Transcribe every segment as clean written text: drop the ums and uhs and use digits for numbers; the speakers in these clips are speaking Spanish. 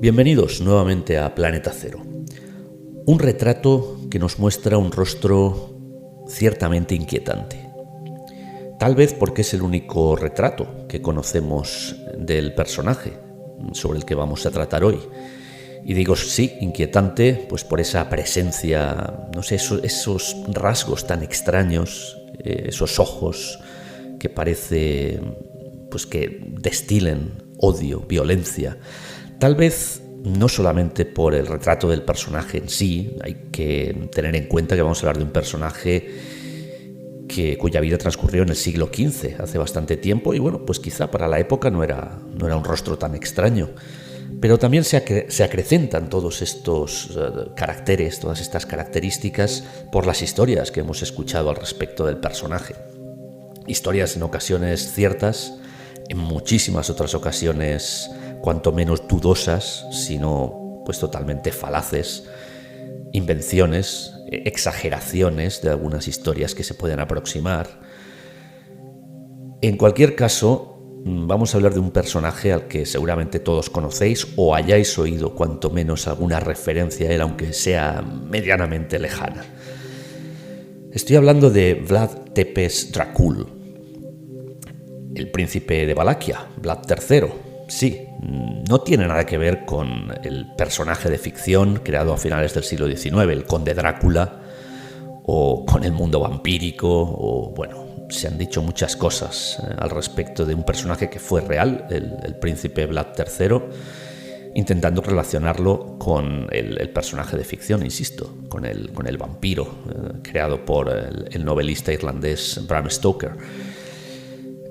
Bienvenidos nuevamente a Planeta Cero. Un retrato que nos muestra un rostro ciertamente inquietante. Tal vez porque es el único retrato que conocemos del personaje sobre el que vamos a tratar hoy. Y digo sí, inquietante, pues por esa presencia, no sé, esos rasgos tan extraños, esos ojos que parece pues que destilen odio, violencia. Tal vez no solamente por el retrato del personaje en sí, hay que tener en cuenta que vamos a hablar de un personaje cuya vida transcurrió en el siglo XV, hace bastante tiempo, y bueno, pues quizá para la época no era un rostro tan extraño. Pero también se acrecentan todos estos caracteres, todas estas características por las historias que hemos escuchado al respecto del personaje. Historias en ocasiones ciertas, en muchísimas otras ocasiones cuanto menos dudosas, sino pues totalmente falaces, invenciones, exageraciones de algunas historias que se pueden aproximar. En cualquier caso, vamos a hablar de un personaje al que seguramente todos conocéis o hayáis oído cuanto menos alguna referencia a él, aunque sea medianamente lejana. Estoy hablando de Vlad Tepes Dracul, el príncipe de Valaquia, Vlad III. Sí, no tiene nada que ver con el personaje de ficción creado a finales del siglo XIX, el conde Drácula, o con el mundo vampírico, o bueno, se han dicho muchas cosas al respecto de un personaje que fue real, el príncipe Vlad III, intentando relacionarlo con el personaje de ficción, insisto, con el vampiro creado por el novelista irlandés Bram Stoker.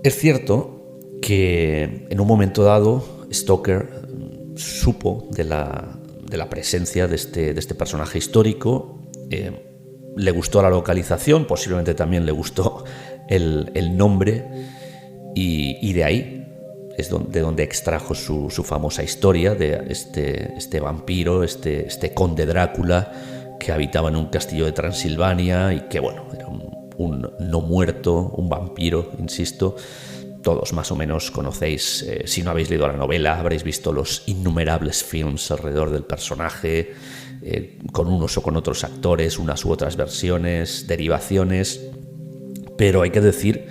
Es cierto que en un momento dado Stoker supo de la presencia de este personaje histórico, le gustó la localización, posiblemente también le gustó el nombre, y de ahí es de donde extrajo su famosa historia de este vampiro, este conde Drácula que habitaba en un castillo de Transilvania y que bueno, era un no muerto, un vampiro, insisto. Todos más o menos conocéis, si no habéis leído la novela, habréis visto los innumerables films alrededor del personaje, con unos o con otros actores, unas u otras versiones, derivaciones. Pero hay que decir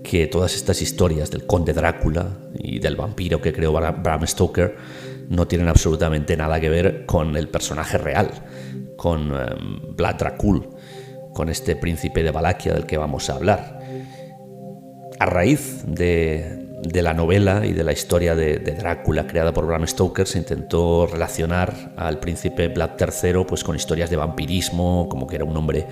que todas estas historias del conde Drácula y del vampiro que creó Bram Stoker no tienen absolutamente nada que ver con el personaje real, con Vlad Dracul, con este príncipe de Valaquia del que vamos a hablar. A raíz de la novela y de la historia de Drácula creada por Bram Stoker, se intentó relacionar al príncipe Vlad III pues, con historias de vampirismo, como que era un hombre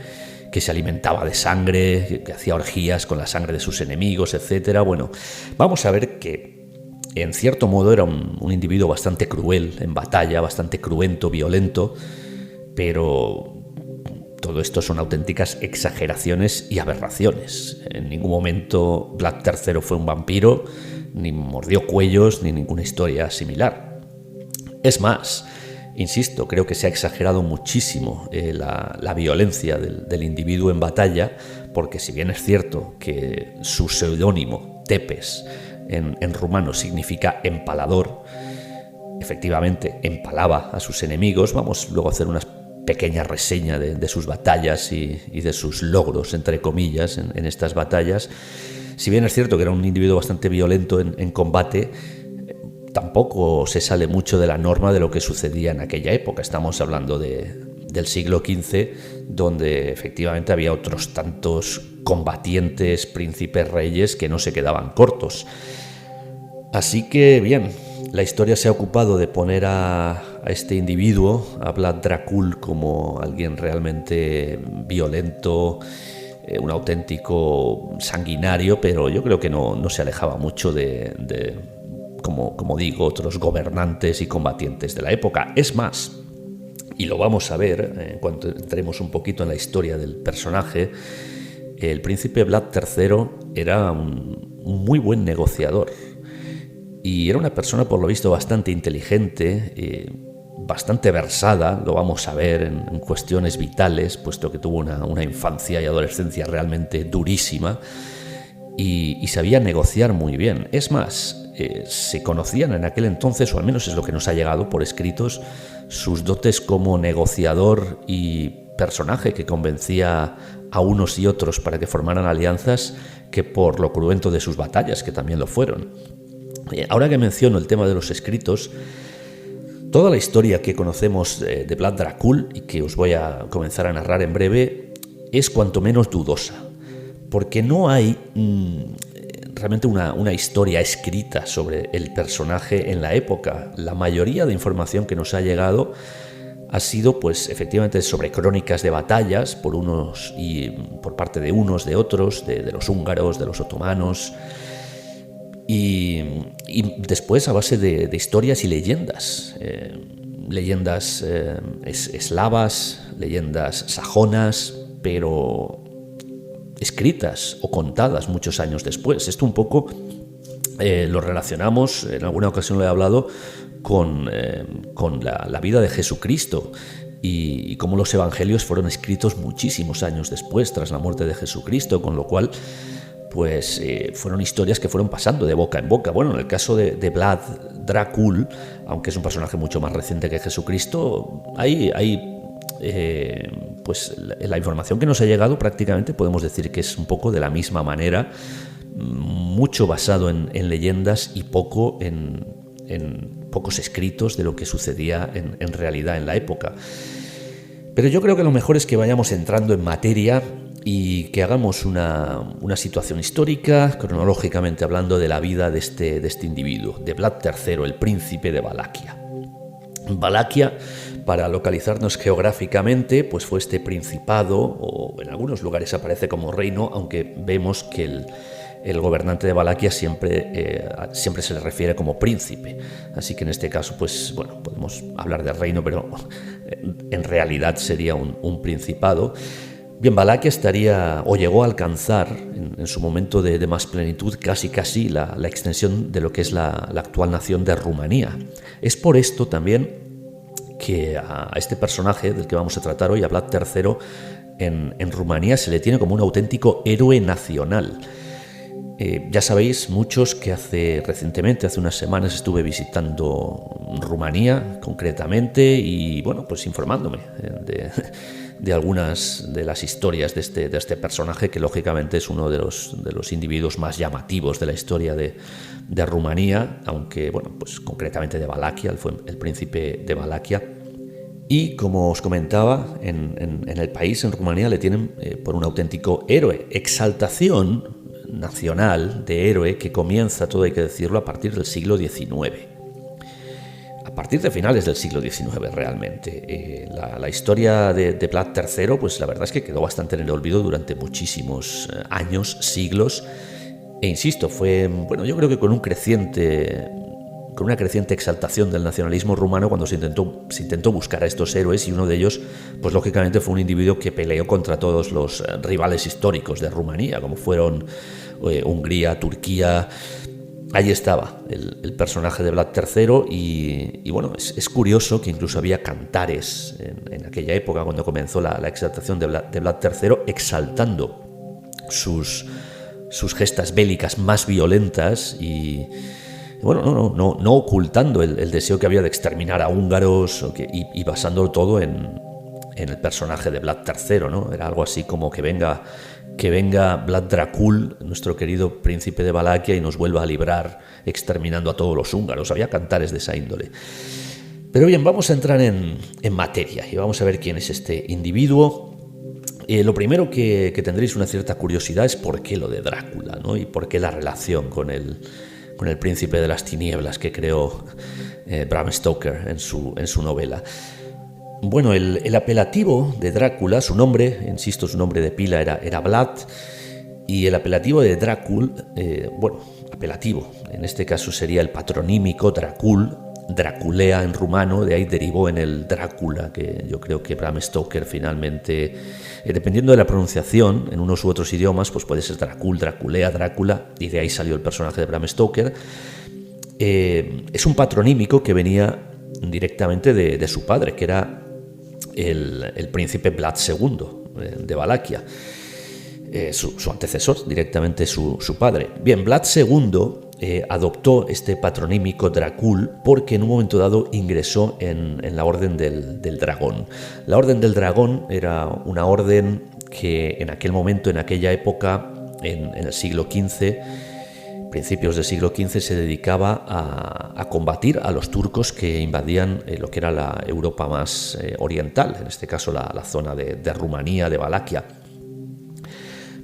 que se alimentaba de sangre, que hacía orgías con la sangre de sus enemigos, etc. Bueno, vamos a ver que en cierto modo era un individuo bastante cruel en batalla, bastante cruento, violento, pero todo esto son auténticas exageraciones y aberraciones. En ningún momento Vlad III fue un vampiro, ni mordió cuellos, ni ninguna historia similar. Es más, insisto, creo que se ha exagerado muchísimo la violencia del individuo en batalla, porque si bien es cierto que su seudónimo, Tepes, en rumano significa empalador, efectivamente empalaba a sus enemigos. Vamos luego a hacer unas pequeña reseña de sus batallas y de sus logros, entre comillas, en estas batallas. Si bien es cierto que era un individuo bastante violento en combate, tampoco se sale mucho de la norma de lo que sucedía en aquella época. Estamos hablando del siglo XV, donde efectivamente había otros tantos combatientes, príncipes, reyes, que no se quedaban cortos. Así que, bien, la historia se ha ocupado de poner a este individuo, a Vlad Dracul, como alguien realmente violento, un auténtico sanguinario, pero yo creo que no se alejaba mucho de como digo, otros gobernantes y combatientes de la época. Es más, y lo vamos a ver en cuanto entremos un poquito en la historia del personaje, el príncipe Vlad III era un muy buen negociador y era una persona, por lo visto, bastante inteligente, bastante versada, lo vamos a ver en cuestiones vitales, puesto que tuvo una infancia y adolescencia realmente durísima y sabía negociar muy bien. Es más, se conocían en aquel entonces, o al menos es lo que nos ha llegado por escritos, sus dotes como negociador y personaje que convencía a unos y otros para que formaran alianzas, que por lo cruento de sus batallas, que también lo fueron. Ahora que menciono el tema de los escritos, toda la historia que conocemos de Vlad Dracul, y que os voy a comenzar a narrar en breve, es cuanto menos dudosa, porque no hay realmente una historia escrita sobre el personaje en la época. La mayoría de información que nos ha llegado ha sido, pues, efectivamente sobre crónicas de batallas por parte de unos, de otros, de los húngaros, de los otomanos, y después a base de historias y leyendas, leyendas eslavas, leyendas sajonas, pero escritas o contadas muchos años después. Esto un poco lo relacionamos, en alguna ocasión lo he hablado, con la vida de Jesucristo y cómo los evangelios fueron escritos muchísimos años después, tras la muerte de Jesucristo, con lo cual pues fueron historias que fueron pasando de boca en boca. Bueno, en el caso de Vlad Dracul, aunque es un personaje mucho más reciente que Jesucristo, pues la información que nos ha llegado prácticamente podemos decir que es un poco de la misma manera, mucho basado en leyendas y poco en pocos escritos de lo que sucedía en realidad en la época. Pero yo creo que lo mejor es que vayamos entrando en materia y que hagamos una situación histórica, cronológicamente hablando, de la vida de este individuo, de Vlad III, el príncipe de Valaquia. Valaquia, para localizarnos geográficamente, pues fue este principado, o en algunos lugares aparece como reino, aunque vemos que el gobernante de Valaquia siempre se le refiere como príncipe. Así que en este caso, pues bueno, podemos hablar de reino, pero en realidad sería un principado. Bien, Valaquia estaría, o llegó a alcanzar en su momento de más plenitud, casi la extensión de lo que es la actual nación de Rumanía. Es por esto también que a este personaje del que vamos a tratar hoy, a Vlad III, en Rumanía se le tiene como un auténtico héroe nacional. Ya sabéis muchos que recientemente, hace unas semanas, estuve visitando Rumanía concretamente y bueno, pues informándome de algunas de las historias de este personaje, que lógicamente es uno de los individuos más llamativos de la historia de Rumanía, aunque bueno, pues concretamente de Valaquia, él fue el príncipe de Valaquia. Y como os comentaba, en el país, en Rumanía, le tienen por un auténtico héroe. Exaltación nacional de héroe que comienza, todo hay que decirlo, a partir del siglo XIX. A partir de finales del siglo XIX, realmente. La historia de Vlad III, pues la verdad es que quedó bastante en el olvido durante muchísimos años, siglos. E insisto, fue, bueno, yo creo que con una creciente exaltación del nacionalismo rumano cuando se intentó buscar a estos héroes, y uno de ellos, pues lógicamente, fue un individuo que peleó contra todos los rivales históricos de Rumanía, como fueron Hungría, Turquía. Allí estaba el personaje de Vlad III y bueno, es curioso que incluso había cantares en aquella época, cuando comenzó la exaltación de Vlad III, exaltando sus gestas bélicas más violentas y bueno, no ocultando el deseo que había de exterminar a húngaros y basándolo todo en el personaje de Vlad III, ¿no? Era algo así como que venga Vlad Dracul, nuestro querido príncipe de Valaquia, y nos vuelva a librar exterminando a todos los húngaros. Había cantares de esa índole. Pero bien, vamos a entrar en materia y vamos a ver quién es este individuo. Lo primero que tendréis una cierta curiosidad es por qué lo de Drácula, ¿no? Y por qué la relación con el príncipe de las tinieblas que creó Bram Stoker en su novela. Bueno, el apelativo de Drácula, su nombre, insisto, su nombre de pila era Vlad, y el apelativo de Drácul, apelativo, en este caso sería el patronímico Dracul, Draculea en rumano, de ahí derivó en el Drácula, que yo creo que Bram Stoker finalmente, dependiendo de la pronunciación, en unos u otros idiomas, pues puede ser Dracul, Draculea, Drácula, y de ahí salió el personaje de Bram Stoker. Es un patronímico que venía directamente de su padre, que era el príncipe Vlad II de Valaquia. Su antecesor, directamente su padre. Bien, Vlad II adoptó este patronímico Dracul porque en un momento dado ingresó en la Orden del Dragón. La Orden del Dragón era una orden que en aquel momento, en aquella época, en el siglo XV, principios del siglo XV, se dedicaba a combatir a los turcos que invadían lo que era la Europa más oriental, en este caso la zona de Rumanía, de Valaquia.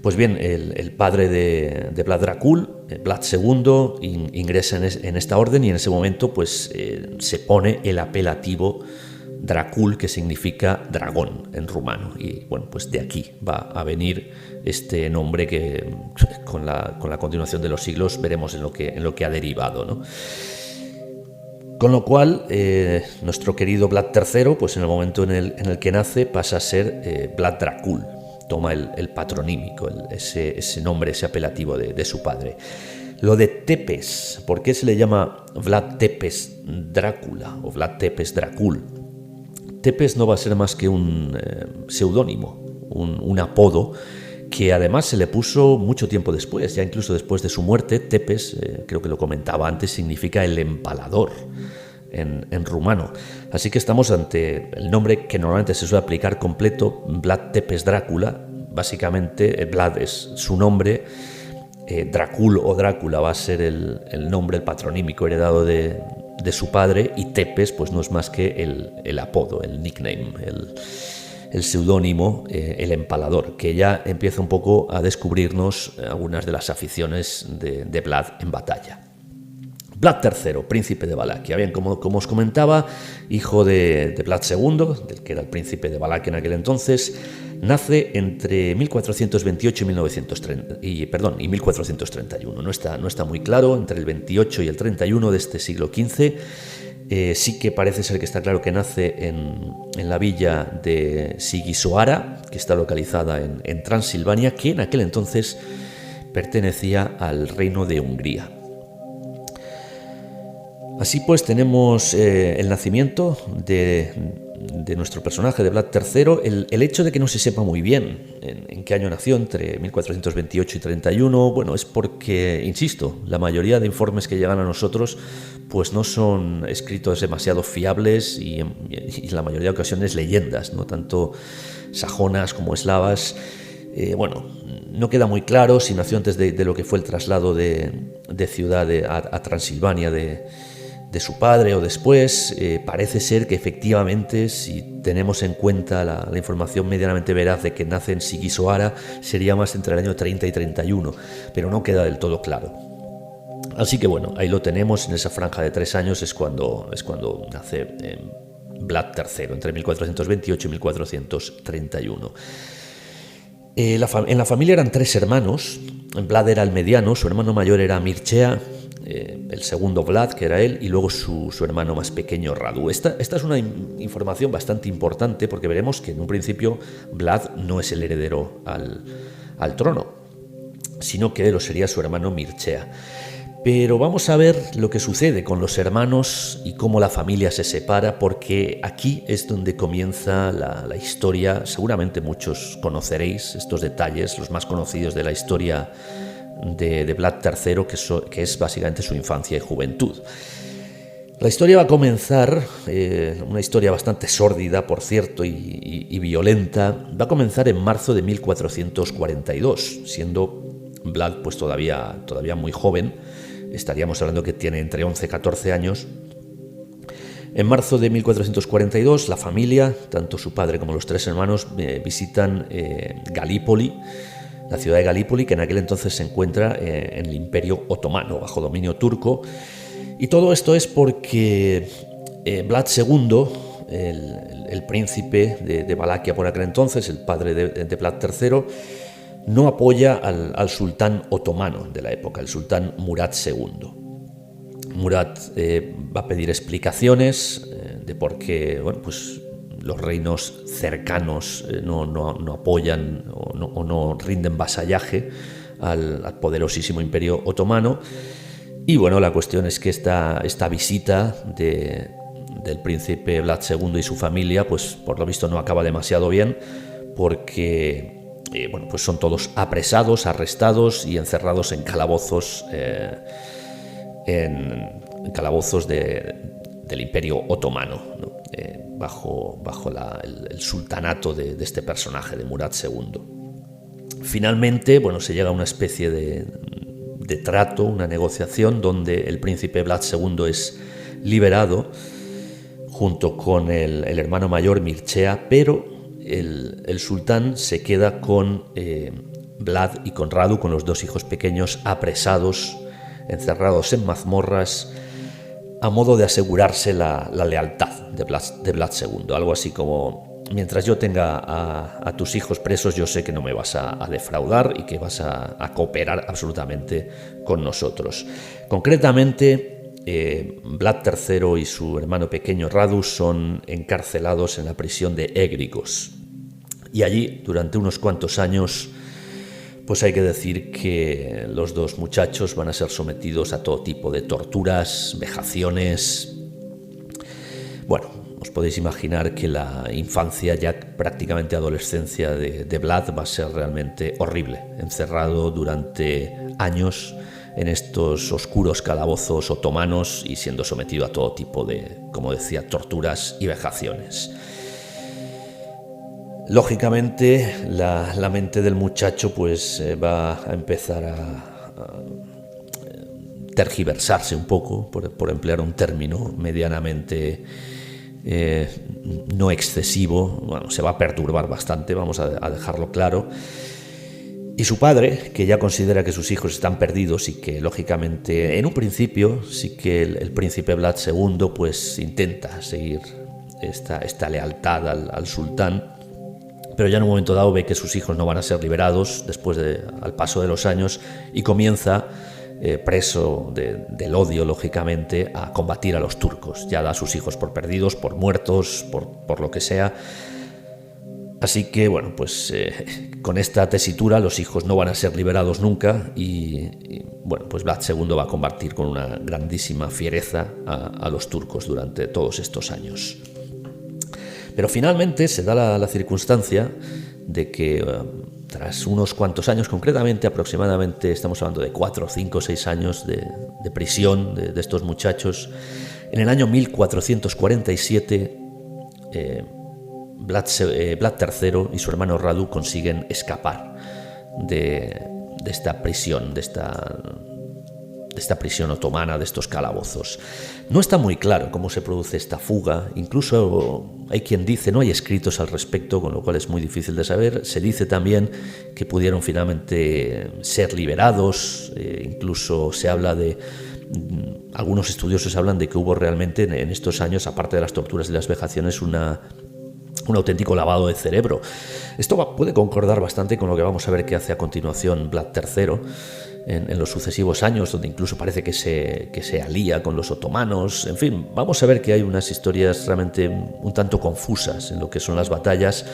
Pues bien, el padre de Vlad Dracul, Vlad II, ingresa en esta orden y en ese momento pues, se pone el apelativo Dracul, que significa dragón en rumano. Y bueno, pues de aquí va a venir este nombre que con la continuación de los siglos veremos en lo que ha derivado, ¿no? Con lo cual, nuestro querido Vlad III, pues en el momento en el que nace, pasa a ser Vlad Dracul. Toma el patronímico, ese nombre, ese apelativo de su padre. Lo de Tepes, ¿por qué se le llama Vlad Tepes Drácula o Vlad Tepes Dracul? Tepes no va a ser más que un seudónimo, un apodo que además se le puso mucho tiempo después, ya incluso después de su muerte. Tepes, creo que lo comentaba antes, significa el empalador en rumano. Así que estamos ante el nombre que normalmente se suele aplicar completo, Vlad Tepes Drácula. Básicamente, Vlad es su nombre, Dracul o Drácula va a ser el nombre, el patronímico heredado de su padre, y Tepes pues no es más que el apodo, el nickname, el seudónimo, el empalador, que ya empieza un poco a descubrirnos algunas de las aficiones de Vlad en batalla. Vlad III, príncipe de Valaquia. Bien, como os comentaba, hijo de Vlad II, del que era el príncipe de Valaquia en aquel entonces, nace entre 1428 y 1431. No está muy claro, entre el 28 y el 31 de este siglo XV. Sí que parece ser que está claro que nace en la villa de Sigisoara, que está localizada en Transilvania, que en aquel entonces pertenecía al reino de Hungría. Así pues, tenemos el nacimiento de nuestro personaje, de Vlad III. El hecho de que no se sepa muy bien en qué año nació, entre 1428 y 31, bueno, es porque, insisto, la mayoría de informes que llegan a nosotros pues no son escritos demasiado fiables y en la mayoría de ocasiones leyendas, no tanto sajonas como eslavas. Bueno, no queda muy claro si nació antes de lo que fue el traslado de ciudad a Transilvania de su padre o después. Parece ser que efectivamente, si tenemos en cuenta la información medianamente veraz de que nace en Sigisoara, sería más entre el año 30 y 31, pero no queda del todo claro. Así que bueno, ahí lo tenemos, en esa franja de 3 años es cuando nace Vlad III, entre 1428 y 1431. En la familia eran 3 hermanos. Vlad era el mediano, su hermano mayor era Mircea, el segundo Vlad, que era él, y luego su hermano más pequeño, Radu. Esta es una información bastante importante porque veremos que en un principio Vlad no es el heredero al trono, sino que lo sería su hermano Mircea. Pero vamos a ver lo que sucede con los hermanos y cómo la familia se separa, porque aquí es donde comienza la historia. Seguramente muchos conoceréis estos detalles, los más conocidos de la historia de Vlad III, que es básicamente su infancia y juventud. La historia va a comenzar, una historia bastante sórdida, por cierto, y violenta. Va a comenzar en marzo de 1442, siendo Vlad pues todavía muy joven. Estaríamos hablando que tiene entre 11 y 14 años. En marzo de 1442, la familia, tanto su padre como los 3 hermanos, visitan Galípoli, la ciudad de Galípoli, que en aquel entonces se encuentra en el Imperio Otomano, bajo dominio turco. Y todo esto es porque Vlad II, el príncipe de Valaquia por aquel entonces, el padre de Vlad III, no apoya al sultán otomano de la época, el sultán Murad II. Murat va a pedir explicaciones de por qué, bueno, pues los reinos cercanos no apoyan o no rinden vasallaje al poderosísimo Imperio Otomano. Y bueno, la cuestión es que esta visita del príncipe Vlad II y su familia, pues por lo visto no acaba demasiado bien, porque bueno, pues son todos apresados, arrestados y encerrados en calabozos, del Imperio Otomano, ¿no? Bajo el sultanato de este personaje, de Murat II. Finalmente, bueno, se llega a una especie de trato, una negociación, donde el príncipe Vlad II es liberado junto con el hermano mayor Mircea, pero el sultán se queda con Vlad y con Radu, con los dos hijos pequeños, apresados, encerrados en mazmorras, a modo de asegurarse la lealtad de Vlad II. Algo así como: mientras yo tenga a tus hijos presos, yo sé que no me vas a defraudar y que vas a cooperar absolutamente con nosotros. Concretamente, Vlad III y su hermano pequeño Radu son encarcelados en la prisión de Egrigos. Y allí, durante unos cuantos años, pues hay que decir que los dos muchachos van a ser sometidos a todo tipo de torturas, vejaciones. Bueno, os podéis imaginar que la infancia, ya prácticamente adolescencia de Vlad, va a ser realmente horrible, encerrado durante años en estos oscuros calabozos otomanos y siendo sometido a todo tipo de, como decía, torturas y vejaciones. Lógicamente, la mente del muchacho pues va a empezar a tergiversarse un poco, por emplear un término medianamente no excesivo. Bueno, se va a perturbar bastante, vamos a dejarlo claro. Y su padre, que ya considera que sus hijos están perdidos y que, lógicamente, en un principio sí que el príncipe Vlad II pues intenta seguir esta lealtad al sultán, pero ya en un momento dado ve que sus hijos no van a ser liberados al paso de los años, y comienza, preso del odio, lógicamente, a combatir a los turcos. Ya da a sus hijos por perdidos, por muertos, por lo que sea. Así que, bueno, pues con esta tesitura los hijos no van a ser liberados nunca y bueno, pues Vlad II va a combatir con una grandísima fiereza a los turcos durante todos estos años. Pero finalmente se da la circunstancia de que tras unos cuantos años, concretamente aproximadamente estamos hablando de 4, 5, 6 años de prisión de estos muchachos, en el año 1447 Vlad III y su hermano Radu consiguen escapar de esta prisión, de esta prisión otomana, de estos calabozos. No está muy claro cómo se produce esta fuga, incluso hay quien dice, no hay escritos al respecto, con lo cual es muy difícil de saber. Se dice también que pudieron finalmente ser liberados, incluso se habla de... Algunos estudiosos hablan de que hubo realmente en estos años, aparte de las torturas y las vejaciones, un auténtico lavado de cerebro. Esto puede concordar bastante con lo que vamos a ver que hace a continuación Vlad III en los sucesivos años, donde incluso parece que se alía con los otomanos. En fin, vamos a ver que hay unas historias realmente un tanto confusas en lo que son las batallas,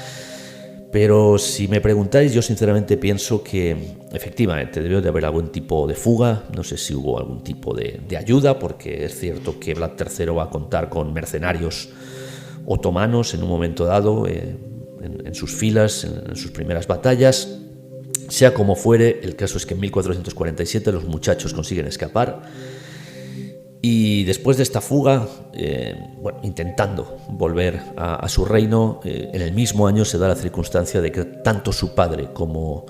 pero si me preguntáis, yo sinceramente pienso que efectivamente debió de haber algún tipo de fuga. No sé si hubo algún tipo de ayuda, porque es cierto que Vlad III va a contar con mercenarios otomanos en un momento dado en sus filas, en sus primeras batallas. Sea como fuere, el caso es que en 1447 los muchachos consiguen escapar y después de esta fuga, intentando volver a su reino, en el mismo año se da la circunstancia de que tanto su padre como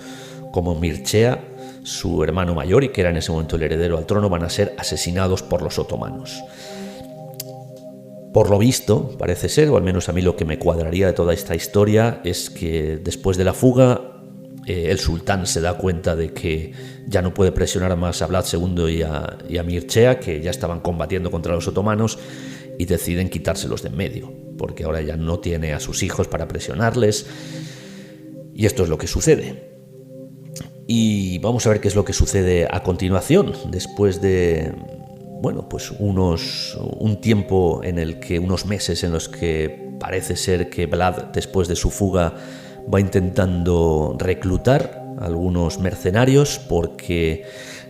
Mircea, su hermano mayor y que era en ese momento el heredero al trono, van a ser asesinados por los otomanos. Por lo visto, parece ser, o al menos a mí lo que me cuadraría de toda esta historia, es que después de la fuga el sultán se da cuenta de que ya no puede presionar más a Vlad II y a Mircea, que ya estaban combatiendo contra los otomanos, y deciden quitárselos de en medio, porque ahora ya no tiene a sus hijos para presionarles, y esto es lo que sucede. Y vamos a ver qué es lo que sucede a continuación, después de pues un tiempo unos meses en los que parece ser que Vlad, después de su fuga, va intentando reclutar a algunos mercenarios porque,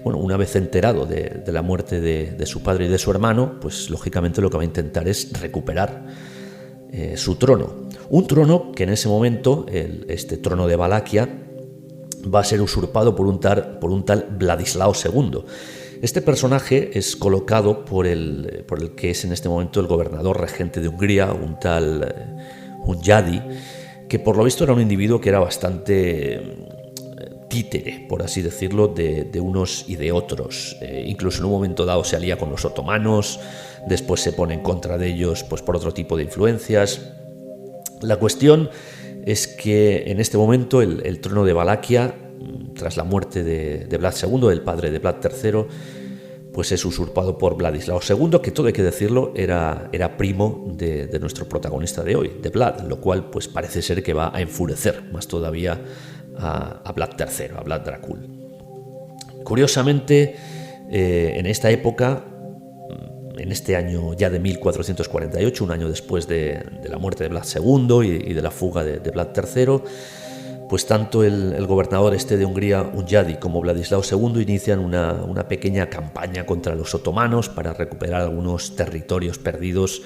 una vez enterado de la muerte de su padre y de su hermano, pues lógicamente lo que va a intentar es recuperar su trono. Un trono que en ese momento, este trono de Valaquia, va a ser usurpado por un tal Vladislao II. Este personaje es colocado por el que es en este momento el gobernador regente de Hungría, un tal Hunyadi, que por lo visto era un individuo que era bastante títere, por así decirlo, de unos y de otros. Incluso en un momento dado se alía con los otomanos, después se pone en contra de ellos pues por otro tipo de influencias. La cuestión es que en este momento el trono de Valaquia, tras la muerte de Vlad II, el padre de Vlad III, pues es usurpado por Vladislao II, que todo hay que decirlo, era primo de nuestro protagonista de hoy, de Vlad, lo cual pues parece ser que va a enfurecer más todavía a Vlad III, a Vlad Dracul. Curiosamente, en esta época, en este año ya de 1448, un año después de la muerte de Vlad II y de la fuga de Vlad III, pues tanto el gobernador de Hungría, Hunyadi, como Vladislao II inician una pequeña campaña contra los otomanos para recuperar algunos territorios perdidos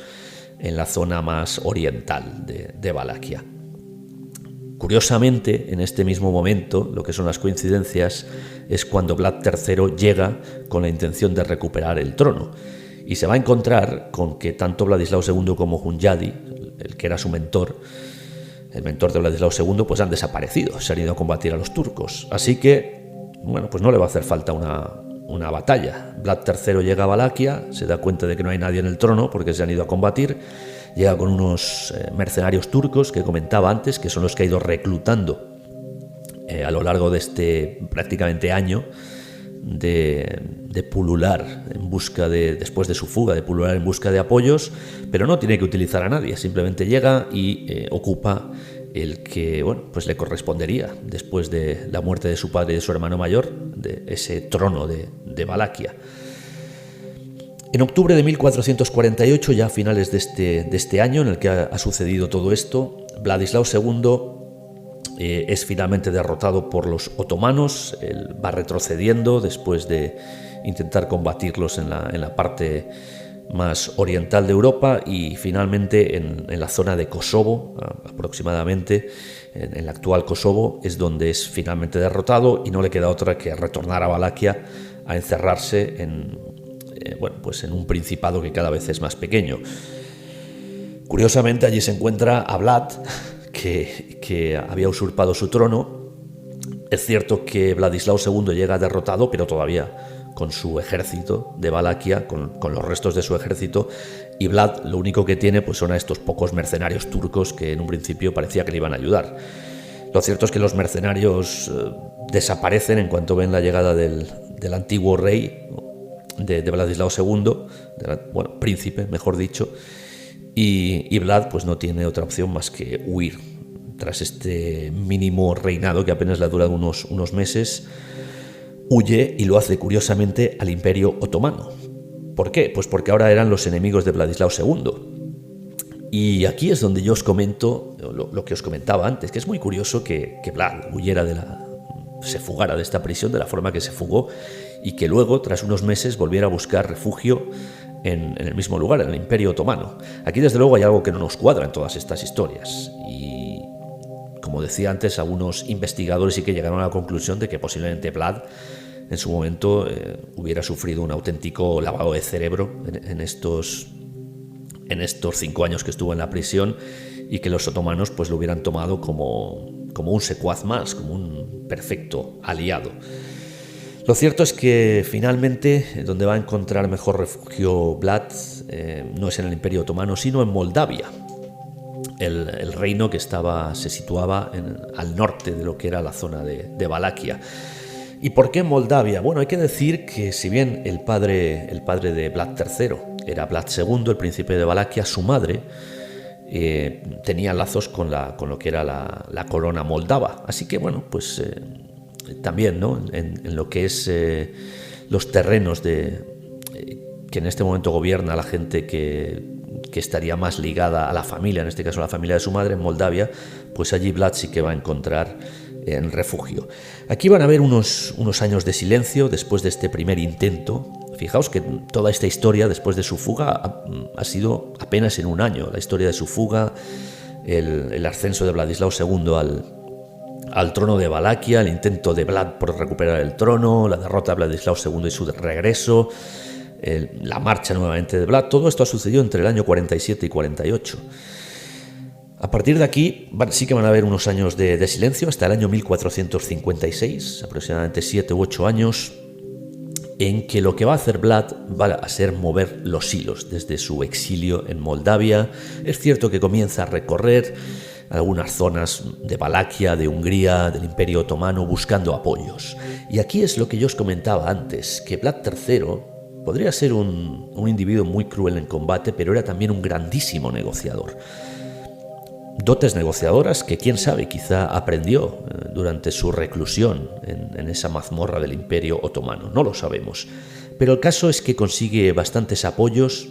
en la zona más oriental de Valaquia. Curiosamente, en este mismo momento, lo que son las coincidencias, es cuando Vlad III llega con la intención de recuperar el trono y se va a encontrar con que tanto Vladislao II como Hunyadi, el que era su mentor, el mentor de Vladislao II, pues han desaparecido, se han ido a combatir a los turcos. Así que, pues no le va a hacer falta una batalla. Vlad III llega a Valaquia, se da cuenta de que no hay nadie en el trono porque se han ido a combatir, llega con unos mercenarios turcos que comentaba antes, que son los que ha ido reclutando a lo largo de este prácticamente año de pulular en busca después de su fuga, de pulular en busca de apoyos, pero no tiene que utilizar a nadie, simplemente llega y ocupa el que pues le correspondería después de la muerte de su padre y de su hermano mayor, de ese trono de Valaquia. En octubre de 1448, ya a finales de este año en el que ha sucedido todo esto, Vladislao II es finalmente derrotado por los otomanos. Él va retrocediendo después de intentar combatirlos en la parte más oriental de Europa y finalmente en la zona de Kosovo, aproximadamente, en la actual Kosovo, es donde es finalmente derrotado y no le queda otra que retornar a Valaquia a encerrarse en un principado que cada vez es más pequeño. Curiosamente, allí se encuentra a Vlad, que había usurpado su trono. Es cierto que Vladislao II llega derrotado, pero todavía con su ejército de Valaquia, con los restos de su ejército, y Vlad lo único que tiene pues son a estos pocos mercenarios turcos que en un principio parecía que le iban a ayudar. Lo cierto es que los mercenarios desaparecen en cuanto ven la llegada del antiguo rey, de Vladislao II, príncipe, mejor dicho, y Vlad pues no tiene otra opción más que huir. Tras este mínimo reinado que apenas le ha durado unos meses, huye y lo hace curiosamente al Imperio Otomano. ¿Por qué? Pues porque ahora eran los enemigos de Vladislao II. Y aquí es donde yo os comento lo que os comentaba antes, que es muy curioso que Vlad se fugara de esta prisión de la forma que se fugó y que luego, tras unos meses, volviera a buscar refugio en el mismo lugar, en el Imperio Otomano. Aquí, desde luego, hay algo que no nos cuadra en todas estas historias. Y, como decía antes, algunos investigadores sí que llegaron a la conclusión de que posiblemente Vlad, en su momento, hubiera sufrido un auténtico lavado de cerebro en estos 5 años que estuvo en la prisión y que los otomanos pues lo hubieran tomado como un secuaz más, como un perfecto aliado. Lo cierto es que finalmente donde va a encontrar mejor refugio Vlad no es en el Imperio Otomano, sino en Moldavia, el reino que se situaba al norte de lo que era la zona de Valaquia. ¿Y por qué Moldavia? Bueno, hay que decir que si bien el padre de Vlad III era Vlad II, el príncipe de Valaquia, su madre tenía lazos con lo que era la corona moldava. Así que pues también, ¿no? En lo que es los terrenos en este momento gobierna la gente que estaría más ligada a la familia, en este caso a la familia de su madre en Moldavia, pues allí Vlad sí que va a encontrar en refugio. Aquí van a haber unos años de silencio después de este primer intento. Fijaos que toda esta historia después de su fuga ha sido apenas en un año. La historia de su fuga, el ascenso de Vladislao II al trono de Valaquia, el intento de Vlad por recuperar el trono, la derrota de Vladislao II y su regreso, la marcha nuevamente de Vlad. Todo esto ha sucedido entre el año 47 y 48. A partir de aquí sí que van a haber unos años de silencio hasta el año 1456, aproximadamente 7 u 8 años, en que lo que va a hacer Vlad va a ser mover los hilos desde su exilio en Moldavia. Es cierto que comienza a recorrer algunas zonas de Valaquia, de Hungría, del Imperio Otomano, buscando apoyos. Y aquí es lo que yo os comentaba antes, que Vlad III podría ser un individuo muy cruel en combate, pero era también un grandísimo negociador. Dotes negociadoras que, quién sabe, quizá aprendió durante su reclusión en esa mazmorra del Imperio Otomano. No lo sabemos. Pero el caso es que consigue bastantes apoyos,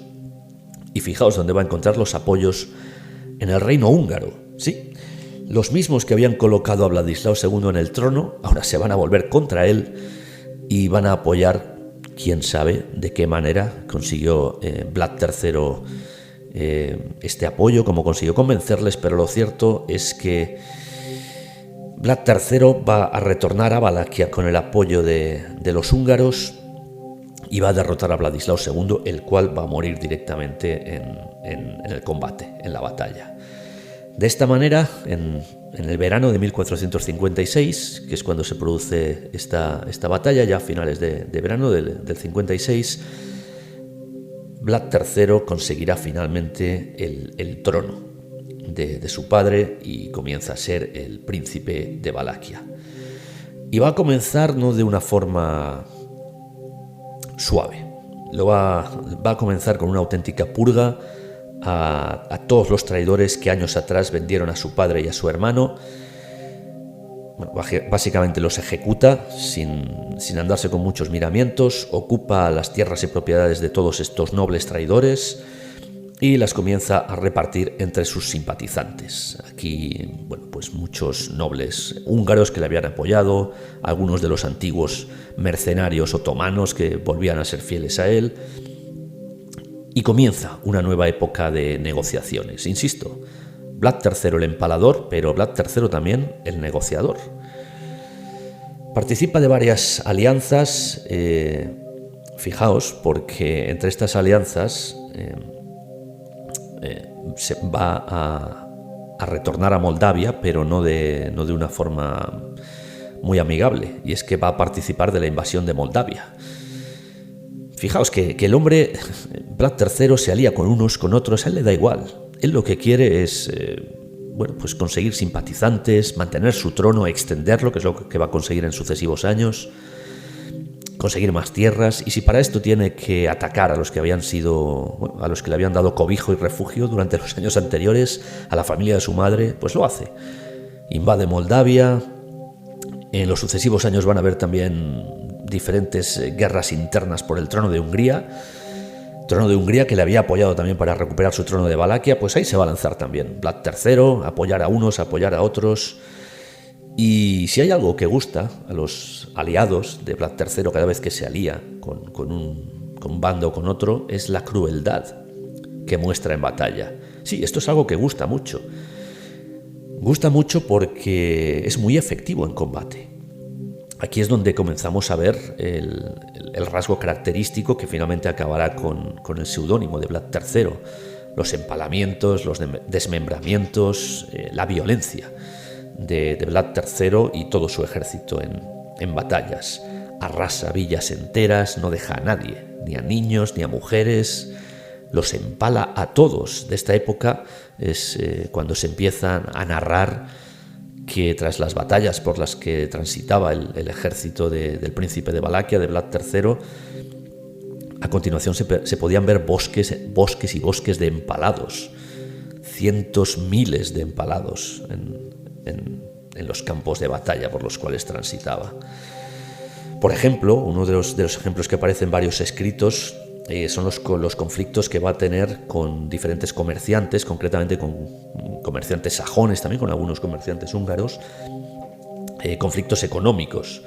y fijaos dónde va a encontrar los apoyos: en el reino húngaro. Sí, los mismos que habían colocado a Vladislao II en el trono, ahora se van a volver contra él y van a apoyar, quién sabe de qué manera consiguió Vlad III este apoyo, cómo consiguió convencerles, pero lo cierto es que Vlad III va a retornar a Valaquia con el apoyo de los húngaros y va a derrotar a Vladislao II, el cual va a morir directamente en el combate, en la batalla. De esta manera, en el verano de 1456, que es cuando se produce esta batalla, ya a finales de verano del 56, Vlad III conseguirá finalmente el trono de su padre y comienza a ser el príncipe de Valaquia. Y va a comenzar no de una forma suave, va a comenzar con una auténtica purga a todos los traidores que años atrás vendieron a su padre y a su hermano. Bueno, básicamente los ejecuta sin andarse con muchos miramientos, ocupa las tierras y propiedades de todos estos nobles traidores y las comienza a repartir entre sus simpatizantes. Aquí, bueno, pues muchos nobles húngaros que le habían apoyado, algunos de los antiguos mercenarios otomanos que volvían a ser fieles a él. Y comienza una nueva época de negociaciones. Insisto, Vlad III el empalador, pero Vlad III también el negociador. Participa de varias alianzas, fijaos, porque entre estas alianzas se va a retornar a Moldavia, pero no de una forma muy amigable, y es que va a participar de la invasión de Moldavia. Fijaos que el hombre, Vlad III, se alía con unos, con otros, a él le da igual. Él lo que quiere es pues conseguir simpatizantes, mantener su trono, extenderlo, que es lo que va a conseguir en sucesivos años, conseguir más tierras, y si para esto tiene que atacar a los que le habían dado cobijo y refugio durante los años anteriores, a la familia de su madre, pues lo hace. Invade Moldavia. En los sucesivos años van a haber también diferentes guerras internas por el trono de Hungría que le había apoyado también para recuperar su trono de Valaquia. Pues ahí se va a lanzar también Vlad III, apoyar a unos, apoyar a otros. Y si hay algo que gusta a los aliados de Vlad III cada vez que se alía con un bando o con otro, es la crueldad que muestra en batalla. Sí, esto es algo que gusta mucho. Gusta mucho porque es muy efectivo en combate. Aquí es donde comenzamos a ver el rasgo característico que finalmente acabará con el seudónimo de Vlad III. Los empalamientos, los desmembramientos, la violencia de Vlad III y todo su ejército en batallas. Arrasa villas enteras, no deja a nadie, ni a niños, ni a mujeres. Los empala a todos. De esta época es cuando se empiezan a narrar que tras las batallas por las que transitaba el ejército del príncipe de Valaquia, de Vlad III, a continuación se podían ver bosques y bosques de empalados, cientos, miles de empalados en los campos de batalla por los cuales transitaba. Por ejemplo, uno de los ejemplos que aparece en varios escritos son los conflictos que va a tener con diferentes comerciantes, concretamente con comerciantes sajones, también con algunos comerciantes húngaros, conflictos económicos.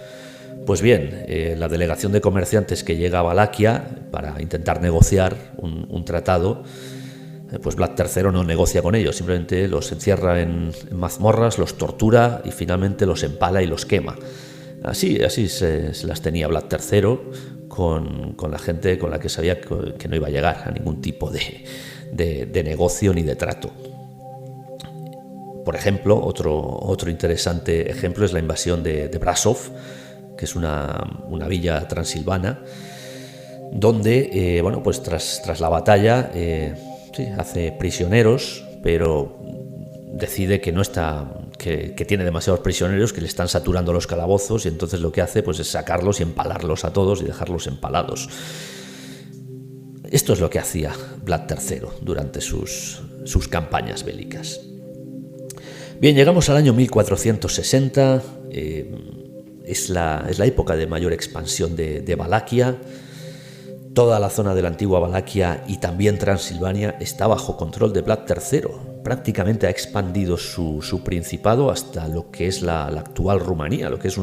Pues bien, la delegación de comerciantes que llega a Valaquia para intentar negociar un tratado, pues Vlad III no negocia con ellos, simplemente los encierra en mazmorras, los tortura y finalmente los empala y los quema. Así se las tenía Vlad III con la gente con la que sabía que no iba a llegar a ningún tipo de negocio ni de trato. Por ejemplo, otro interesante ejemplo es la invasión de Brasov, que es una villa transilvana, donde, pues tras la batalla, hace prisioneros, pero decide que que tiene demasiados prisioneros, que le están saturando los calabozos, y entonces lo que hace pues es sacarlos y empalarlos a todos y dejarlos empalados. Esto es lo que hacía Vlad III durante sus campañas bélicas. Bien, llegamos al año 1460. Es la época de mayor expansión de Valaquia. Toda la zona de la antigua Valaquia y también Transilvania está bajo control de Vlad III. Prácticamente ha expandido su principado hasta lo que es la actual Rumanía, lo que es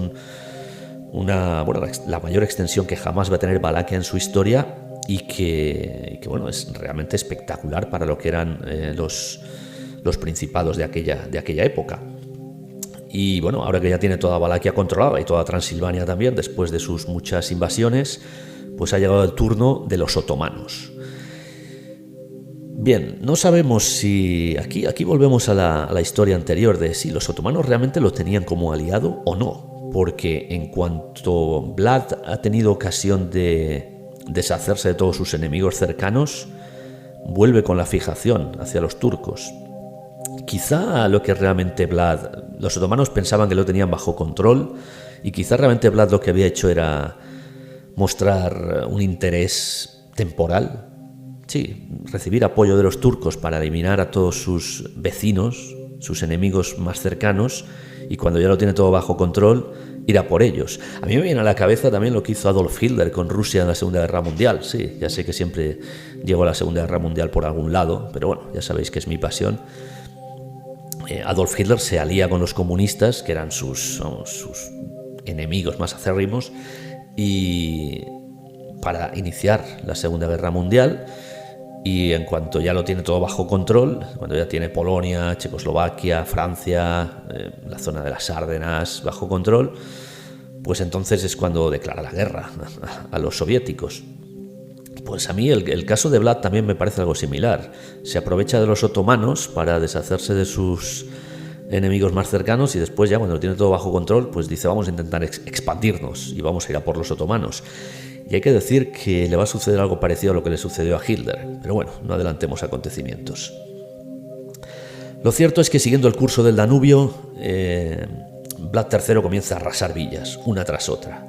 la mayor extensión que jamás va a tener Valaquia en su historia, y que es realmente espectacular para lo que eran los principados de aquella época. Y bueno, ahora que ya tiene toda Valaquia controlada y toda Transilvania también, después de sus muchas invasiones, pues ha llegado el turno de los otomanos. Bien, no sabemos si... Aquí volvemos a la historia anterior de si los otomanos realmente lo tenían como aliado o no, porque en cuanto Vlad ha tenido ocasión de deshacerse de todos sus enemigos cercanos, vuelve con la fijación hacia los turcos. Quizá lo que realmente los otomanos pensaban que lo tenían bajo control, y quizá realmente Vlad lo que había hecho era mostrar un interés temporal. Sí, recibir apoyo de los turcos para eliminar a todos sus vecinos, sus enemigos más cercanos, y cuando ya lo tiene todo bajo control, ir a por ellos. A mí me viene a la cabeza también lo que hizo Adolf Hitler con Rusia en la Segunda Guerra Mundial. Sí, ya sé que siempre llego a la Segunda Guerra Mundial por algún lado, pero bueno, ya sabéis que es mi pasión. Adolf Hitler se alía con los comunistas, que eran sus enemigos más acérrimos, y para iniciar la Segunda Guerra Mundial. Y en cuanto ya lo tiene todo bajo control, cuando ya tiene Polonia, Checoslovaquia, Francia, la zona de las Ardenas bajo control, pues entonces es cuando declara la guerra a los soviéticos. Pues a mí el caso de Vlad también me parece algo similar. Se aprovecha de los otomanos para deshacerse de sus enemigos más cercanos, y después ya cuando lo tiene todo bajo control, pues dice: vamos a intentar expandirnos y vamos a ir a por los otomanos. Y hay que decir que le va a suceder algo parecido a lo que le sucedió a Hitler, pero bueno, no adelantemos acontecimientos. Lo cierto es que, siguiendo el curso del Danubio, Vlad III comienza a arrasar villas, una tras otra.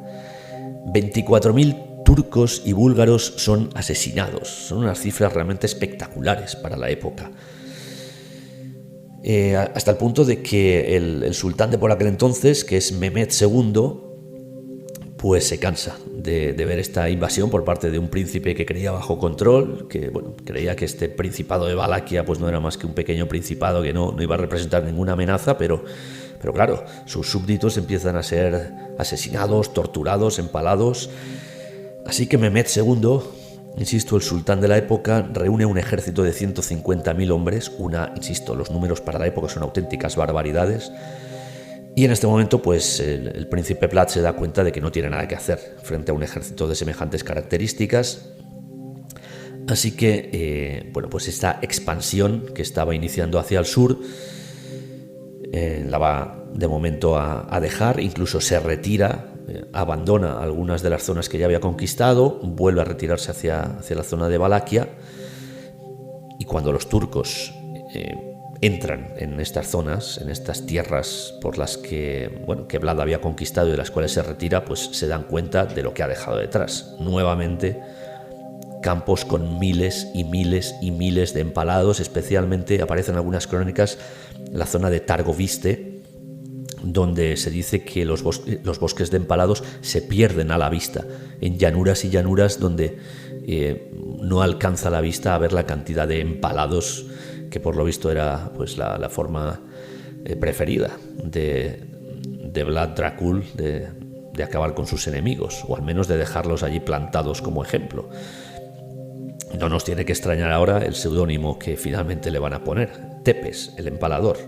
24.000 turcos y búlgaros son asesinados. Son unas cifras realmente espectaculares para la época. Hasta el punto de que el sultán de por aquel entonces, que es Mehmed II, pues se cansa de ver esta invasión por parte de un príncipe que creía bajo control, que creía que este principado de Valaquia pues no era más que un pequeño principado que no iba a representar ninguna amenaza, pero claro, sus súbditos empiezan a ser asesinados, torturados, empalados. Así que Mehmed II, insisto, el sultán de la época, reúne un ejército de 150.000 hombres. Insisto, los números para la época son auténticas barbaridades. Y en este momento, pues el príncipe Vlad se da cuenta de que no tiene nada que hacer frente a un ejército de semejantes características. Así que, pues esta expansión que estaba iniciando hacia el sur, la va de momento a dejar. Incluso se retira, abandona algunas de las zonas que ya había conquistado, vuelve a retirarse hacia la zona de Valaquia. Y cuando los turcos entran en estas zonas, en estas tierras por las que Vlad había conquistado y de las cuales se retira, pues se dan cuenta de lo que ha dejado detrás. Nuevamente, campos con miles y miles y miles de empalados. Especialmente aparecen algunas crónicas la zona de Targoviste, donde se dice que los bosques de empalados se pierden a la vista, en llanuras y llanuras donde no alcanza la vista a ver la cantidad de empalados que por lo visto era pues la forma preferida de Vlad Dracul de acabar con sus enemigos, o al menos de dejarlos allí plantados como ejemplo. No nos tiene que extrañar ahora el seudónimo que finalmente le van a poner, Tepes, el empalador.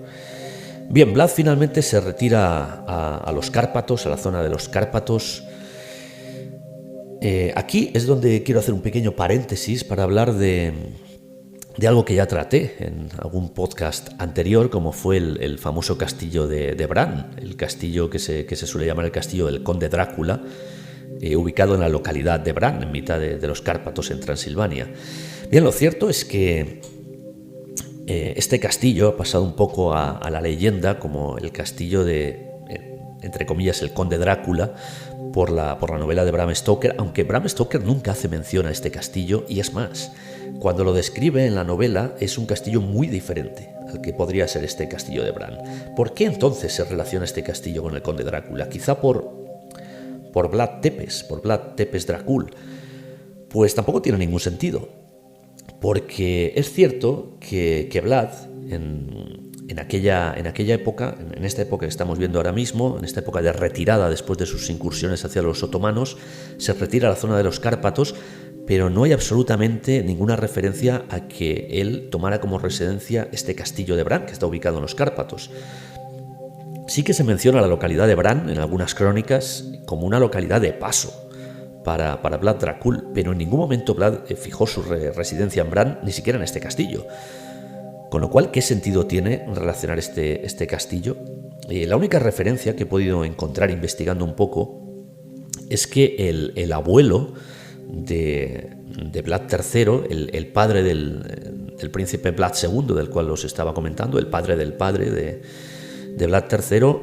Bien, Vlad finalmente se retira a los Cárpatos, a la zona de los Cárpatos. Aquí es donde quiero hacer un pequeño paréntesis para hablar de algo que ya traté en algún podcast anterior, como fue el famoso castillo de Bran, el castillo que se suele llamar el castillo del conde Drácula, ubicado en la localidad de Bran, en mitad de los Cárpatos en Transilvania. Bien, lo cierto es que este castillo ha pasado un poco a la leyenda como el castillo de, entre comillas, el conde Drácula, por la novela de Bram Stoker, aunque Bram Stoker nunca hace mención a este castillo, y es más, cuando lo describe en la novela es un castillo muy diferente al que podría ser este castillo de Bran. ¿Por qué entonces se relaciona este castillo con el conde Drácula? Quizá por Vlad Tepes Dracul. Pues tampoco tiene ningún sentido, porque es cierto que Vlad en aquella época, en esta época que estamos viendo ahora mismo, en esta época de retirada después de sus incursiones hacia los otomanos, se retira a la zona de los Cárpatos, pero no hay absolutamente ninguna referencia a que él tomara como residencia este castillo de Bran, que está ubicado en los Cárpatos. Sí que se menciona la localidad de Bran en algunas crónicas como una localidad de paso para Vlad Dracul, pero en ningún momento Vlad fijó su residencia en Bran, ni siquiera en este castillo. Con lo cual, ¿qué sentido tiene relacionar este castillo? La única referencia que he podido encontrar investigando un poco es que el abuelo de Vlad III, el padre del príncipe Vlad II, del cual os estaba comentando, el padre del padre de Vlad III,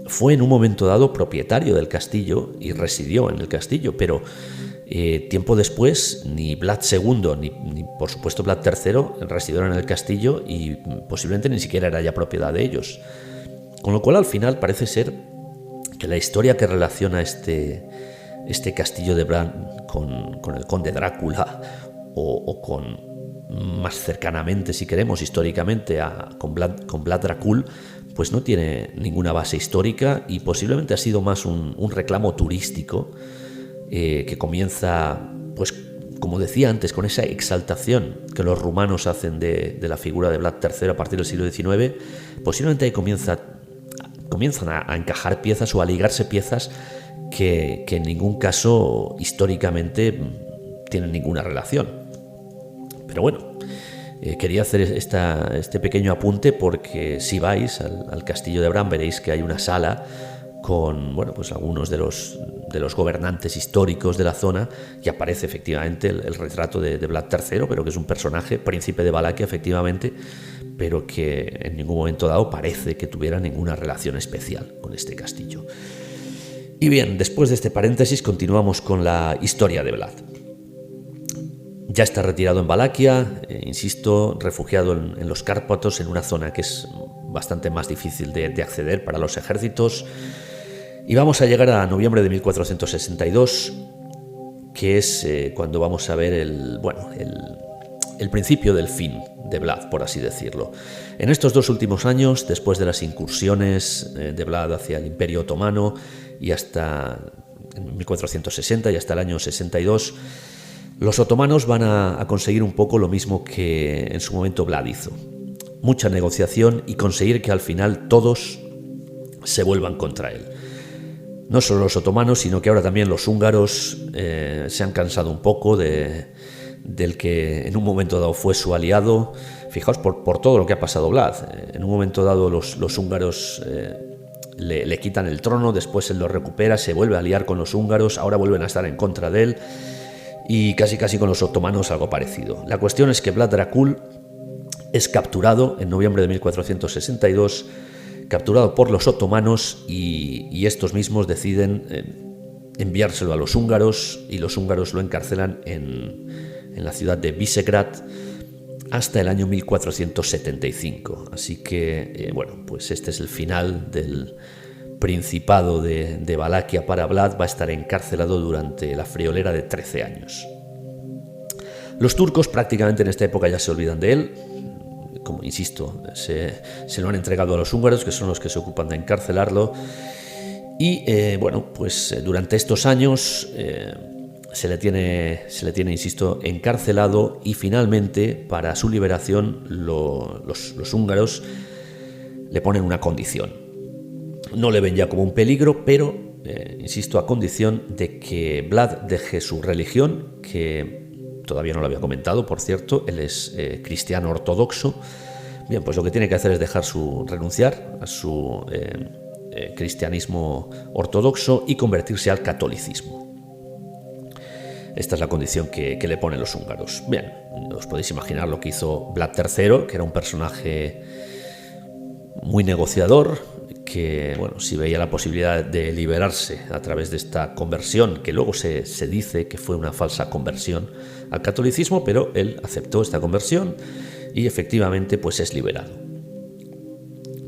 fue en un momento dado propietario del castillo y residió en el castillo, pero tiempo después ni Vlad II ni por supuesto Vlad III residieron en el castillo y posiblemente ni siquiera era ya propiedad de ellos. Con lo cual al final parece ser que la historia que relaciona este castillo de Bran con el conde Drácula o con más cercanamente, si queremos, históricamente con Vlad Dracul, pues no tiene ninguna base histórica y posiblemente ha sido más un reclamo turístico que comienza, pues como decía antes, con esa exaltación que los rumanos hacen de la figura de Vlad III a partir del siglo XIX. Posiblemente ahí comienzan a encajar piezas o a ligarse piezas que en ningún caso históricamente tienen ninguna relación. Pero bueno, quería hacer este pequeño apunte porque si vais al castillo de Bran veréis que hay una sala con pues algunos de los gobernantes históricos de la zona y aparece efectivamente el retrato de Vlad III, pero que es un personaje, príncipe de Valaquia efectivamente, pero que en ningún momento dado parece que tuviera ninguna relación especial con este castillo. Y bien, después de este paréntesis continuamos con la historia de Vlad. Ya está retirado en Valaquia, insisto, refugiado en los Cárpatos, en una zona que es bastante más difícil de acceder para los ejércitos. Y vamos a llegar a noviembre de 1462, que es cuando vamos a ver el principio del fin de Vlad, por así decirlo. En estos 2 últimos años, después de las incursiones de Vlad hacia el Imperio Otomano y hasta 1460 y hasta el año 62, los otomanos van a conseguir un poco lo mismo que en su momento Vlad hizo. Mucha negociación y conseguir que al final todos se vuelvan contra él. No solo los otomanos, sino que ahora también los húngaros se han cansado un poco del que en un momento dado fue su aliado. Fijaos por todo lo que ha pasado Vlad. En un momento dado los húngaros le quitan el trono, después él lo recupera, se vuelve a aliar con los húngaros, ahora vuelven a estar en contra de él y casi con los otomanos algo parecido. La cuestión es que Vlad Dracul es capturado en noviembre de 1462, capturado por los otomanos y estos mismos deciden enviárselo a los húngaros y los húngaros lo encarcelan en la ciudad de Visegrad hasta el año 1475. Así que, pues este es el final del Principado de Valaquia para Vlad. Va a estar encarcelado durante la friolera de 13 años. Los turcos prácticamente en esta época ya se olvidan de él. Como insisto, se lo han entregado a los húngaros, que son los que se ocupan de encarcelarlo. Y pues durante estos años se le tiene, insisto, encarcelado, y finalmente, para su liberación, los húngaros le ponen una condición. No le ven ya como un peligro, pero, insisto, a condición de que Vlad deje su religión, que todavía no lo había comentado, por cierto, él es cristiano ortodoxo. Bien, pues lo que tiene que hacer es renunciar a su cristianismo ortodoxo y convertirse al catolicismo. Esta es la condición que le ponen los húngaros. Bien, os podéis imaginar lo que hizo Vlad III, que era un personaje muy negociador, que, si veía la posibilidad de liberarse a través de esta conversión, que luego se dice que fue una falsa conversión al catolicismo, pero él aceptó esta conversión y efectivamente pues es liberado.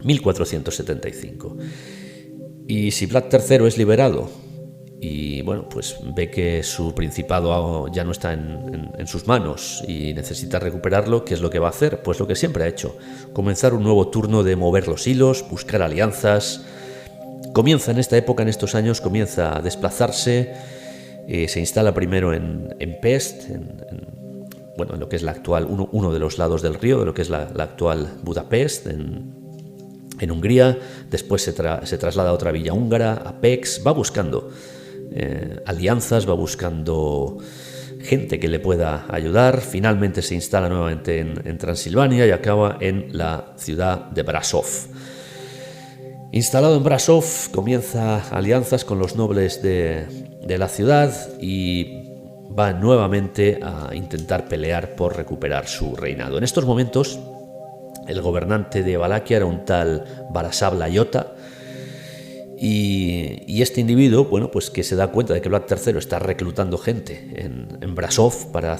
1475. Y si Vlad III es liberado y pues ve que su principado ya no está en sus manos y necesita recuperarlo, ¿qué es lo que va a hacer? Pues lo que siempre ha hecho: comenzar un nuevo turno de mover los hilos, buscar alianzas. Comienza en esta época, en estos años, comienza a desplazarse. Se instala primero en Pest, en lo que es la actual, uno de los lados del río, de lo que es la actual Budapest, en Hungría. Después se traslada a otra villa húngara, a Pécs. Va buscando alianzas, va buscando gente que le pueda ayudar. Finalmente se instala nuevamente en Transilvania y acaba en la ciudad de Brasov. Instalado en Brasov, comienza alianzas con los nobles de la ciudad y va nuevamente a intentar pelear por recuperar su reinado. En estos momentos, el gobernante de Valaquia era un tal Barasav Laiota, y este individuo, pues que se da cuenta de que Vlad III está reclutando gente en Brasov para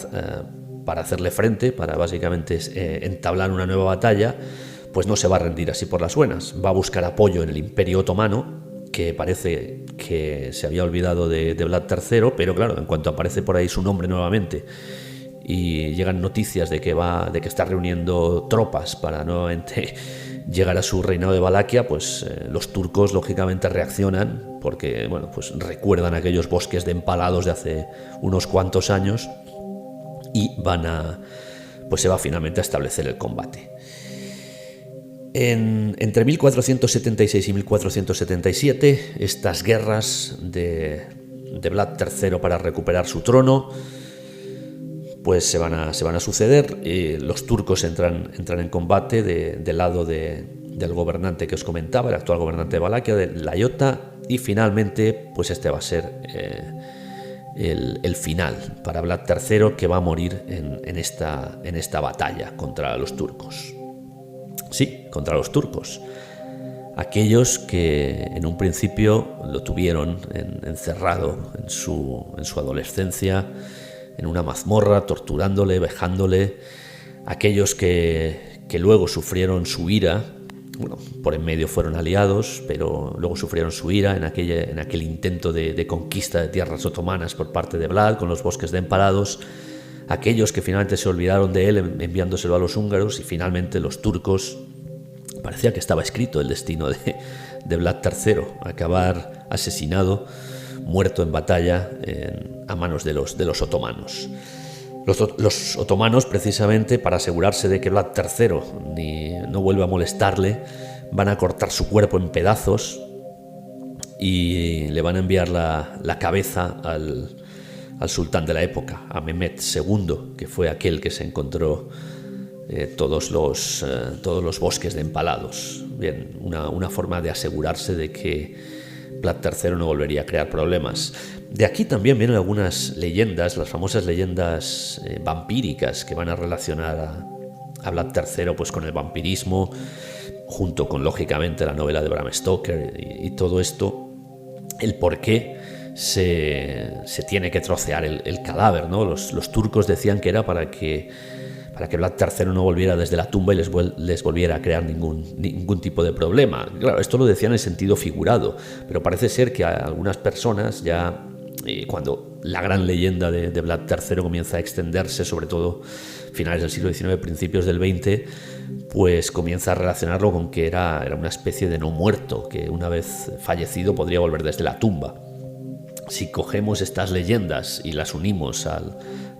hacerle frente, para básicamente entablar una nueva batalla, pues no se va a rendir así por las buenas. Va a buscar apoyo en el Imperio Otomano, que parece que se había olvidado de Vlad III, pero claro, en cuanto aparece por ahí su nombre nuevamente y llegan noticias de que está reuniendo tropas para nuevamente llegar a su reinado de Valaquia, pues los turcos lógicamente reaccionan, porque pues recuerdan aquellos bosques de empalados de hace unos cuantos años, y se va finalmente a establecer el combate. Entre 1476 y 1477, estas guerras de Vlad III para recuperar su trono pues se van a suceder. Los turcos entran en combate del lado del gobernante que os comentaba, el actual gobernante de Valaquia, de Laiota, y finalmente pues este va a ser el final para Vlad III, que va a morir en esta batalla contra los turcos. Sí, contra los turcos. Aquellos que en un principio lo tuvieron encerrado en su adolescencia, en una mazmorra, torturándole, vejándole. Aquellos que luego sufrieron su ira, por en medio fueron aliados, pero luego sufrieron su ira en aquel intento de conquista de tierras otomanas por parte de Vlad, con los bosques de empalados. Aquellos que finalmente se olvidaron de él enviándoselo a los húngaros, y finalmente los turcos. Parecía que estaba escrito el destino de Vlad III, acabar asesinado, muerto en batalla a manos de los otomanos. Los otomanos, precisamente para asegurarse de que Vlad III no vuelva a molestarle, van a cortar su cuerpo en pedazos y le van a enviar la cabeza al sultán de la época, a Mehmed II, que fue aquel que se encontró todos los bosques de empalados. Bien, una forma de asegurarse de que Vlad III no volvería a crear problemas. De aquí también vienen algunas leyendas, las famosas leyendas vampíricas, que van a relacionar a Vlad III pues con el vampirismo, junto con, lógicamente, la novela de Bram Stoker y todo esto. El por qué se tiene que trocear el cadáver, ¿no? Los turcos decían que era para que Vlad III no volviera desde la tumba y les volviera a crear ningún tipo de problema. Claro, esto lo decían en sentido figurado, pero parece ser que a algunas personas ya, cuando la gran leyenda de Vlad III comienza a extenderse, sobre todo finales del siglo XIX, principios del XX, pues comienza a relacionarlo con que era una especie de no muerto, que una vez fallecido podría volver desde la tumba. Si cogemos estas leyendas y las unimos a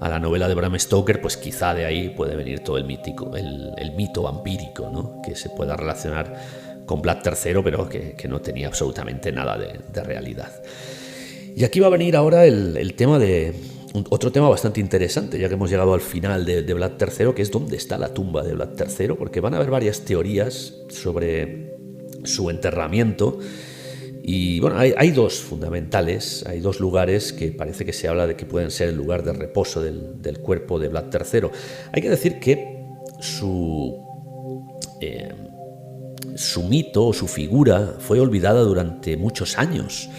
la novela de Bram Stoker, pues quizá de ahí puede venir todo el mito vampírico, ¿no? Que se pueda relacionar con Vlad III, pero que no tenía absolutamente nada de realidad. Y aquí va a venir ahora el tema otro tema bastante interesante, ya que hemos llegado al final de Vlad III, que es dónde está la tumba de Vlad III, porque van a haber varias teorías sobre su enterramiento. Y bueno, hay dos fundamentales, hay dos lugares que parece que se habla de que pueden ser el lugar de reposo del cuerpo de Vlad III. Hay que decir que su mito o su figura fue olvidada durante muchos años.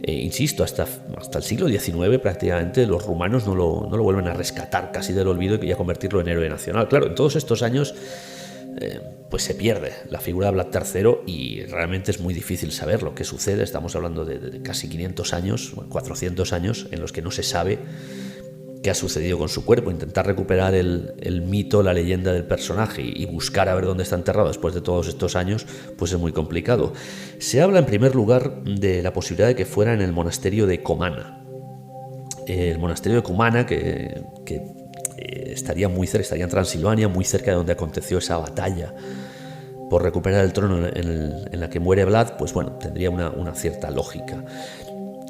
Insisto, hasta el siglo XIX prácticamente los rumanos no lo vuelven a rescatar casi del olvido y a convertirlo en héroe nacional. Claro, en todos estos años pues se pierde la figura de Vlad III y realmente es muy difícil saber lo que sucede. Estamos hablando de casi 500 años, 400 años en los que no se sabe qué ha sucedido con su cuerpo. Intentar recuperar el mito, la leyenda del personaje y buscar a ver dónde está enterrado después de todos estos años, pues es muy complicado. Se habla en primer lugar de la posibilidad de que fuera en el monasterio de Comana. El monasterio de Comana que estaría en Transilvania, muy cerca de donde aconteció esa batalla por recuperar el trono en la que muere Vlad, pues bueno, tendría una cierta lógica.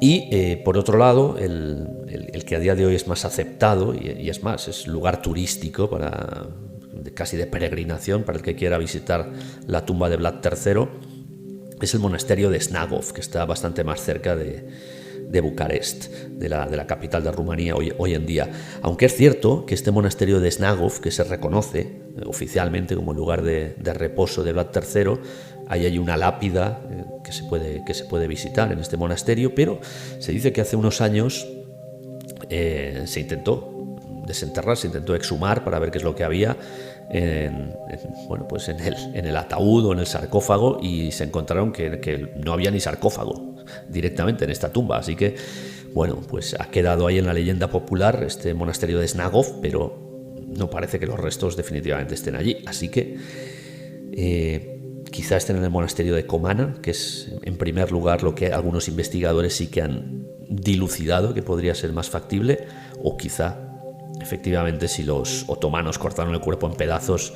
Y por otro lado, el que a día de hoy es más aceptado, y es más, es lugar turístico casi de peregrinación para el que quiera visitar la tumba de Vlad III, es el monasterio de Snagov, que está bastante más cerca de Bucarest, de la capital de Rumanía hoy en día. Aunque es cierto que este monasterio de Snagov, que se reconoce oficialmente como lugar de reposo de Vlad III, hay una lápida que se puede visitar en este monasterio, pero se dice que hace unos años se intentó desenterrar, se intentó exhumar para ver qué es lo que había en el ataúd o en el sarcófago, y se encontraron que no había ni sarcófago directamente en esta tumba. Así que, bueno, pues ha quedado ahí en la leyenda popular este monasterio de Snagov, pero no parece que los restos definitivamente estén allí. Así que quizá estén en el monasterio de Comana, que es en primer lugar lo que algunos investigadores sí que han dilucidado que podría ser más factible, o quizá efectivamente si los otomanos cortaron el cuerpo en pedazos,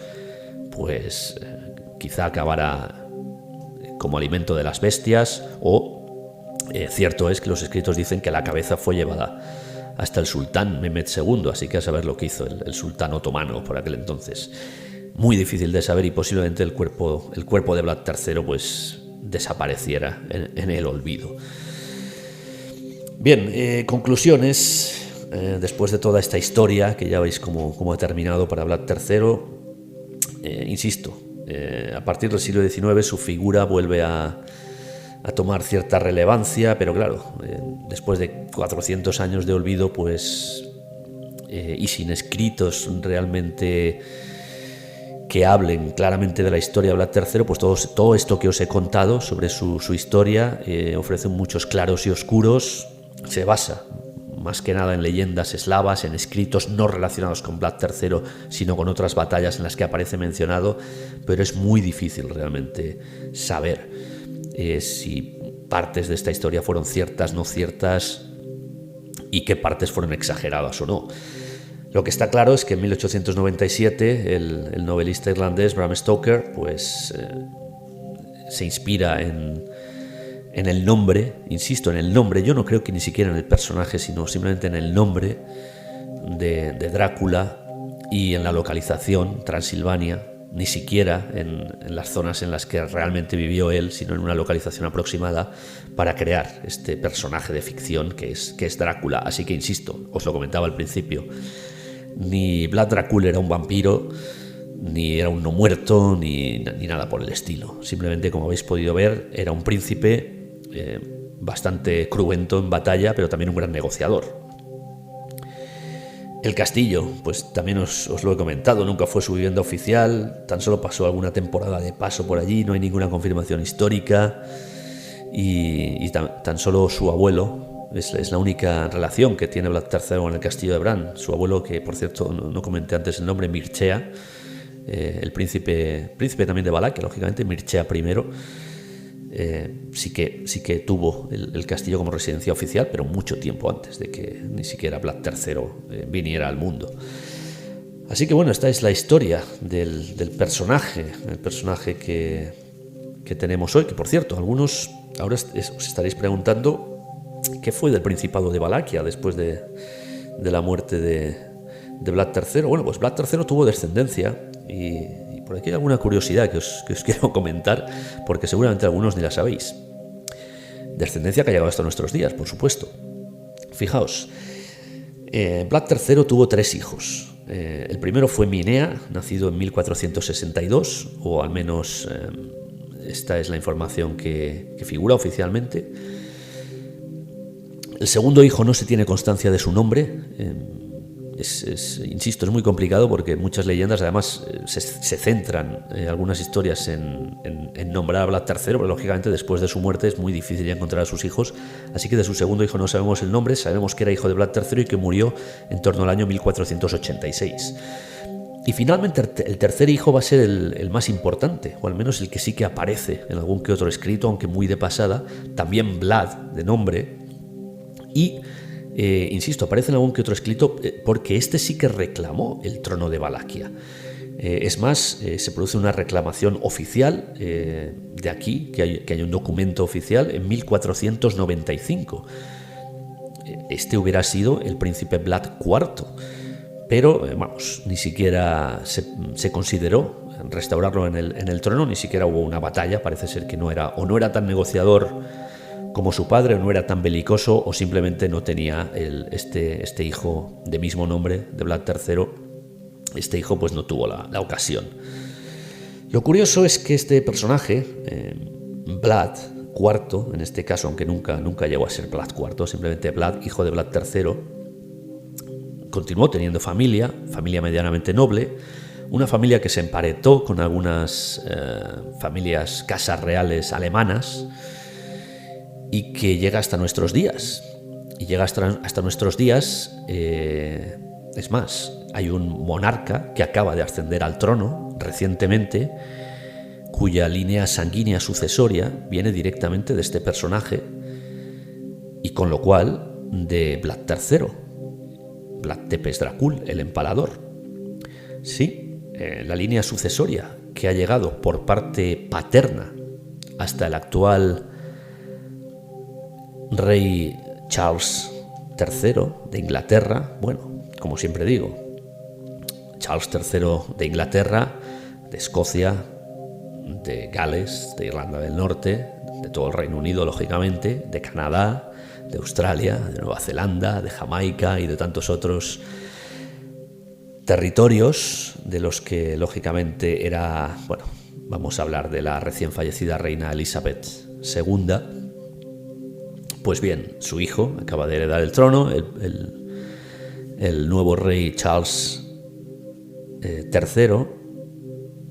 pues quizá acabara como alimento de las bestias, o cierto es que los escritos dicen que la cabeza fue llevada hasta el sultán Mehmed II, así que a saber lo que hizo el sultán otomano por aquel entonces. Muy difícil de saber, y posiblemente el cuerpo de Vlad III pues desapareciera en el olvido. Bien, conclusiones. Después de toda esta historia, que ya veis cómo ha terminado para Vlad III, insisto, a partir del siglo XIX su figura vuelve a tomar cierta relevancia, pero claro, después de 400 años de olvido, pues y sin escritos realmente que hablen claramente de la historia de Vlad III, pues todo esto que os he contado sobre su historia ofrece muchos claros y oscuros. Se basa más que nada en leyendas eslavas, en escritos no relacionados con Vlad III, sino con otras batallas en las que aparece mencionado, pero es muy difícil realmente saber si partes de esta historia fueron ciertas, no ciertas, y qué partes fueron exageradas o no. Lo que está claro es que en 1897 el novelista irlandés Bram Stoker pues se inspira en el nombre, insisto, en el nombre. Yo no creo que ni siquiera en el personaje, sino simplemente en el nombre de Drácula, y en la localización, Transilvania, ni siquiera en las zonas en las que realmente vivió él, sino en una localización aproximada, para crear este personaje de ficción que es Drácula. Así que, insisto, os lo comentaba al principio, ni Vlad Dracul era un vampiro, ni era un no muerto, ni nada por el estilo. Simplemente, como habéis podido ver, era un príncipe bastante cruento en batalla, pero también un gran negociador. El castillo, pues también os lo he comentado, nunca fue su vivienda oficial, tan solo pasó alguna temporada de paso por allí, no hay ninguna confirmación histórica, y tan solo su abuelo, Es la única relación que tiene Vlad III con el castillo de Bran. Su abuelo, que por cierto no comenté antes el nombre, Mircea, el príncipe también de Valaquia, lógicamente, Mircea I, sí que tuvo el castillo como residencia oficial, pero mucho tiempo antes de que ni siquiera Vlad III viniera al mundo. Así que bueno, esta es la historia del personaje, el personaje que tenemos hoy, que por cierto, algunos ahora os estaréis preguntando qué fue del Principado de Valaquia después de la muerte de Vlad III. Bueno, pues Vlad III tuvo descendencia y por aquí hay alguna curiosidad que os quiero comentar, porque seguramente algunos ni la sabéis. Descendencia que ha llegado hasta nuestros días, por supuesto. Fijaos, Vlad III tuvo 3 hijos. El primero fue Minea, nacido en 1462, o al menos esta es la información que figura oficialmente. El segundo hijo no se tiene constancia de su nombre. Insisto, es muy complicado porque muchas leyendas además se centran algunas historias en nombrar a Vlad III, pero lógicamente después de su muerte es muy difícil encontrar a sus hijos, así que de su segundo hijo no sabemos el nombre, sabemos que era hijo de Vlad III y que murió en torno al año 1486. Y finalmente el tercer hijo va a ser el más importante, o al menos el que sí que aparece en algún que otro escrito, aunque muy de pasada, también Vlad de nombre, y insisto, aparece en algún que otro escrito porque este sí que reclamó el trono de Valaquia. Es más, se produce una reclamación oficial de aquí, que hay un documento oficial en 1495. Este hubiera sido el príncipe Vlad IV, pero vamos, ni siquiera se consideró restaurarlo en el trono, ni siquiera hubo una batalla. Parece ser que no era tan negociador como su padre, o no era tan belicoso, o simplemente no tenía este hijo de mismo nombre de Vlad III. Este hijo pues no tuvo la ocasión. Lo curioso es que este personaje, Vlad IV, en este caso, aunque nunca llegó a ser Vlad IV, simplemente Vlad, hijo de Vlad III, continuó teniendo familia medianamente noble, una familia que se emparentó con algunas familias casas reales alemanas, y que llega hasta nuestros días. Y llega hasta nuestros días, es más, hay un monarca que acaba de ascender al trono recientemente, cuya línea sanguínea sucesoria viene directamente de este personaje, y con lo cual de Vlad III, Vlad Tepes Dracul, el empalador. Sí, la línea sucesoria que ha llegado por parte paterna hasta el actual rey Charles III de Inglaterra. Bueno, como siempre digo, Charles III de Inglaterra, de Escocia, de Gales, de Irlanda del Norte, de todo el Reino Unido, lógicamente, de Canadá, de Australia, de Nueva Zelanda, de Jamaica y de tantos otros territorios de los que, lógicamente, era, bueno, vamos a hablar de la recién fallecida reina Elizabeth II. Pues bien, su hijo acaba de heredar el trono, el nuevo rey Charles III,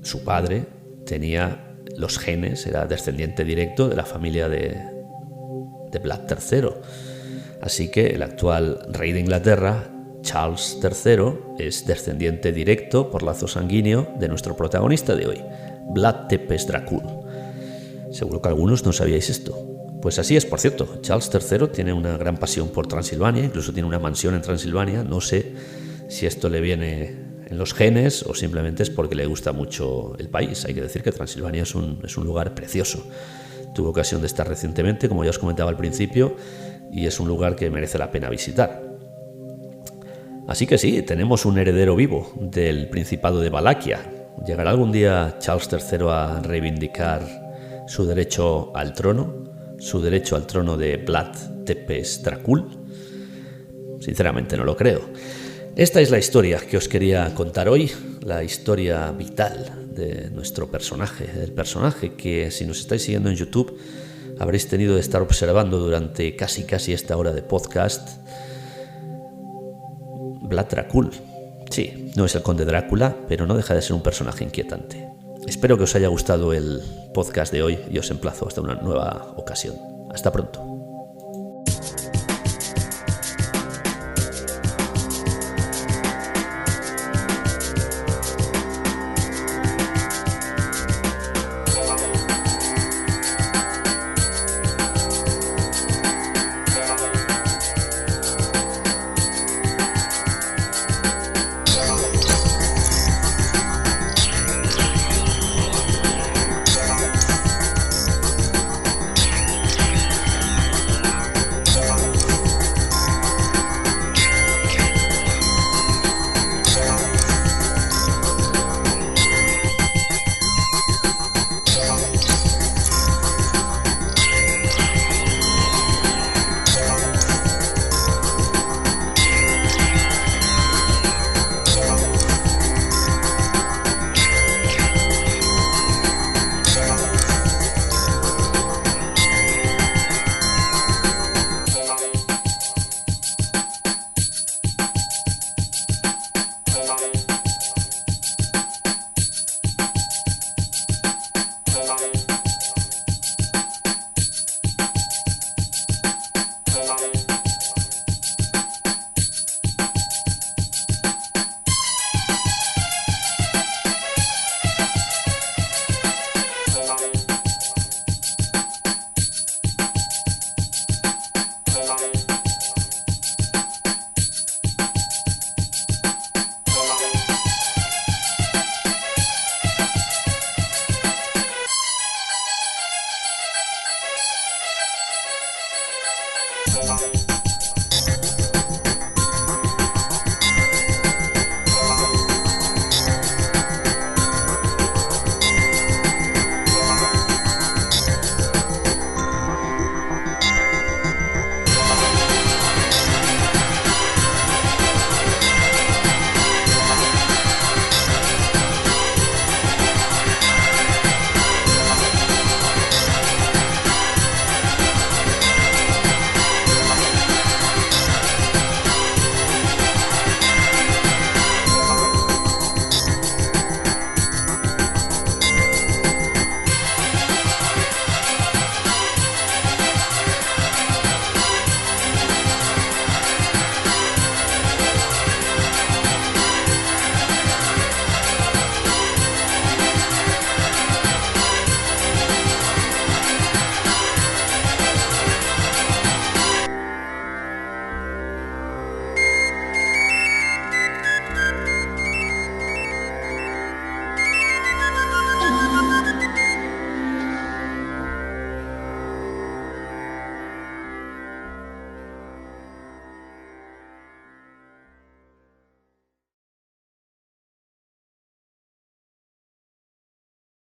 su padre, tenía los genes, era descendiente directo de la familia de Vlad III. Así que el actual rey de Inglaterra, Charles III, es descendiente directo por lazo sanguíneo de nuestro protagonista de hoy, Vlad Tepes Dracul. Seguro que algunos no sabíais esto. Pues así es, por cierto. Charles III tiene una gran pasión por Transilvania, incluso tiene una mansión en Transilvania. No sé si esto le viene en los genes o simplemente es porque le gusta mucho el país. Hay que decir que Transilvania es un lugar precioso. Tuve ocasión de estar recientemente, como ya os comentaba al principio, y es un lugar que merece la pena visitar. Así que sí, tenemos un heredero vivo del Principado de Valaquia. ¿Llegará algún día Charles III a reivindicar su derecho al trono? Su derecho al trono de Vlad Tepes Dracul? Sinceramente no lo creo. Esta es la historia que os quería contar hoy, la historia vital de nuestro personaje, el personaje que, si nos estáis siguiendo en YouTube, habréis tenido de estar observando durante casi esta hora de podcast. Vlad Dracul. Sí, no es el conde Drácula, pero no deja de ser un personaje inquietante. Espero que os haya gustado el podcast de hoy y os emplazo hasta una nueva ocasión. Hasta pronto.